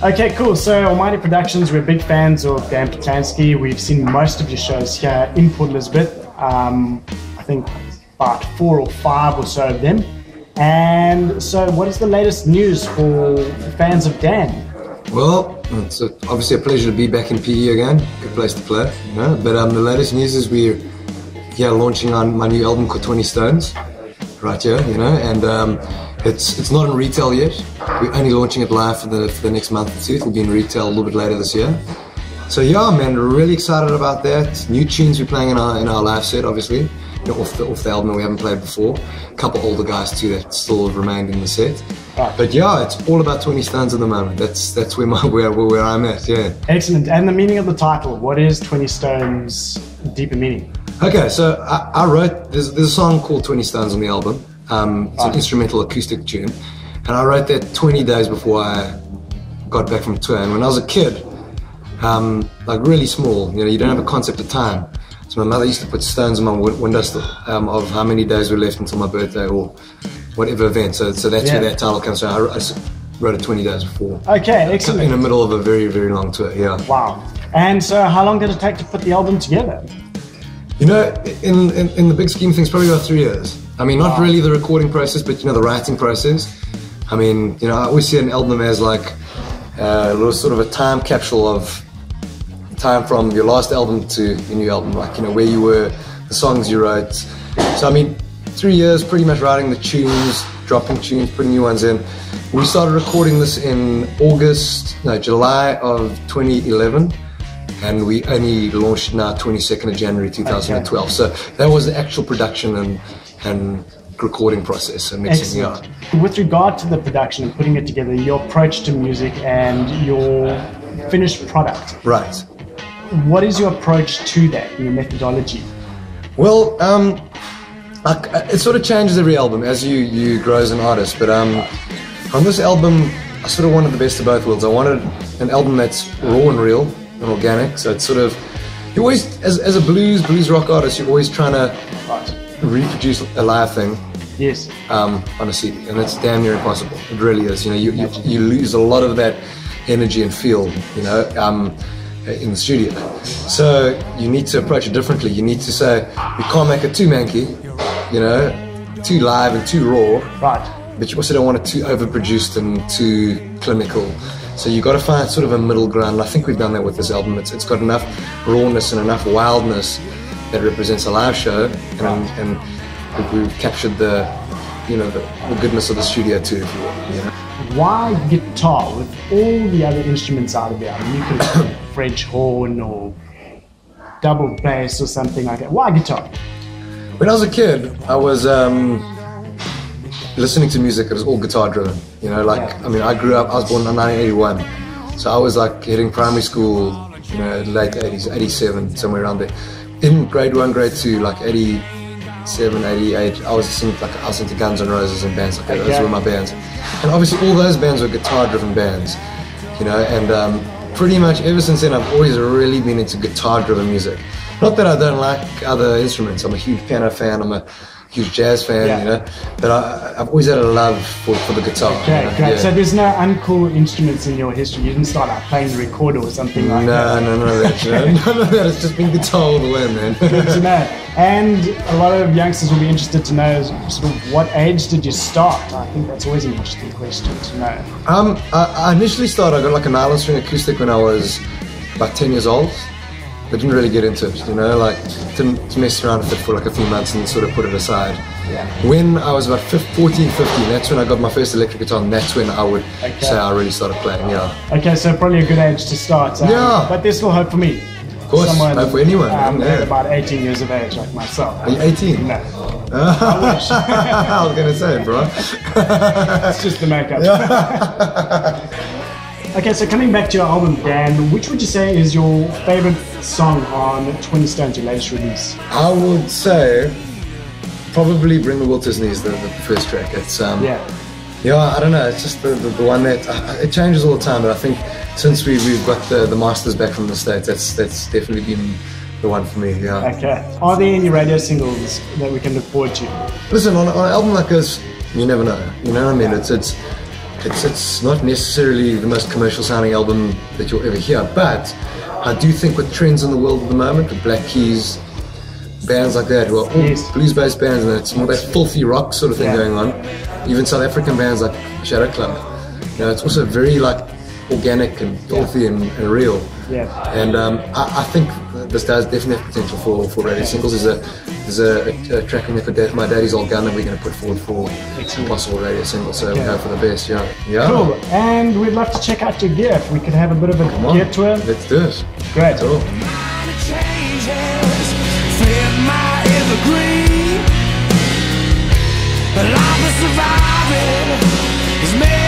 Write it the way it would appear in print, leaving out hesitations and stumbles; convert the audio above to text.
Okay, cool. So Almighty Productions, we're big fans of Dan Patlansky. We've seen most of your shows here in Port Elizabeth. I think about 4 or 5 or so of them. And so what is the latest news for fans of Dan? Well, it's obviously a pleasure to be back in PE again. Good place to play, you know. But the latest news is we're launching on my new album called 20 Stones, right here, you know. And it's not in retail yet. We're only launching it live for the next month or two. It'll be in retail a little bit later this year. So yeah, man, we're really excited about that. New tunes we're playing in our live set, obviously, you know, off the album we haven't played before. A couple older guys too that still have remained in the set. Right. But yeah, it's all about 20 Stones at the moment. That's where I'm at. Yeah. Excellent. And the meaning of the title, what is 20 Stones' deeper meaning? Okay, so I wrote, there's a song called 20 Stones on the album. It's an instrumental acoustic tune. And I wrote that 20 days before I got back from tour. And when I was a kid, like really small, you know, you don't have a concept of time. So my mother used to put stones on my windowsill of how many days were left until my birthday or whatever event. So that's where that title comes from. I wrote it 20 days before. Okay, excellent. In the middle of a very, very long tour, yeah. Wow. And so how long did it take to put the album together? You know, in the big scheme of things, probably about 3 years. I mean, not really the recording process, but you know, the writing process. I mean, you know, I always see an album as like a little sort of a time capsule of time from your last album to your new album, like, you know, where you were, the songs you wrote. So I mean, 3 years pretty much writing the tunes, dropping tunes, putting new ones in. We started recording this in July of 2011, and we only launched now 22nd of January 2012. Okay. So that was the actual production and recording process and mixing. Excellent. With regard to the production and putting it together, your approach to music and your finished product. Right. What is your approach to that, your methodology? Well, it sort of changes every album as you grow as an artist. But on this album, I sort of wanted the best of both worlds. I wanted an album that's raw and real and organic. So it's sort of, you always, as a blues rock artist, you're always trying to reproduce a live thing. Yes. On a CD, and it's damn near impossible. It really is. You know, you lose a lot of that energy and feel, you know, in the studio. So you need to approach it differently. You need to say, we can't make it too manky, you know, too live and too raw. Right. But you also don't want it too overproduced and too clinical. So you got to find sort of a middle ground. And I think we've done that with this album. It's got enough rawness and enough wildness that represents a live show, and we've captured the goodness of the studio too, if you will. You know? Why guitar with all the other instruments out of there? I mean, you could have French horn or double bass or something like that. Why guitar? When I was a kid, I was listening to music. It was all guitar driven. You know, like I mean, I was born in 1981, so I was like hitting primary school, you know, late 80s, 87, somewhere around there. In grade 1, grade 2, like 87, 88, I was into Guns N' Roses and bands like that. Those were my bands. And obviously all those bands were guitar-driven bands, you know, and pretty much ever since then I've always really been into guitar-driven music. Not that I don't like other instruments. I'm a huge piano fan, I'm a huge jazz fan, you know, but I've always had a love for the guitar. Okay, you know? great. Yeah. So there's no uncool instruments in your history? You didn't start out playing the recorder or something like that? No, none of that. You know? None of that. It's just been guitar all the way, man. Good to know. And a lot of youngsters will be interested to know sort of what age did you start? I think that's always an interesting question to know. I initially started, I got like a nylon string acoustic when I was about 10 years old. I didn't really get into it, you know, like didn't mess around with it for like a few months and sort of put it aside. Yeah. When I was about 14, 15, that's when I got my first electric guitar, and that's when I would say I really started playing, Okay, so probably a good age to start. But there's still hope for me. Of course, hope for anyone. About 18 years of age, like myself. Are you 18? No. I wish. I was going to say, bro. It's just the makeup. Okay, so coming back to your album, Dan, which would you say is your favorite song on 20 Stones, your latest release? I would say probably Bring the World to His Knees, the first track. It's I don't know, it's just the one that it changes all the time, but I think since we've got the masters back from the States, that's definitely been the one for me. Okay. Are there any radio singles that we can look forward to? Listen, on an album like this, you never know. You know what I mean? It's it's not necessarily the most commercial sounding album that you'll ever hear, but I do think with trends in the world at the moment, with Black Keys, bands like that, who are all blues-based bands, and it's more that filthy rock sort of thing going on. Even South African bands like Shadow Club, it's also very like organic and filthy and real. And I think this does definitely have potential for radio singles. There's a track in there for My Daddy's Old Gun that we're going to put forward for possible radio singles. So we hope for the best. Yeah. Cool. And we'd love to check out your gear. If we could have a bit of a gear tour. Let's do it. Great. Cool. But I'm surviving is made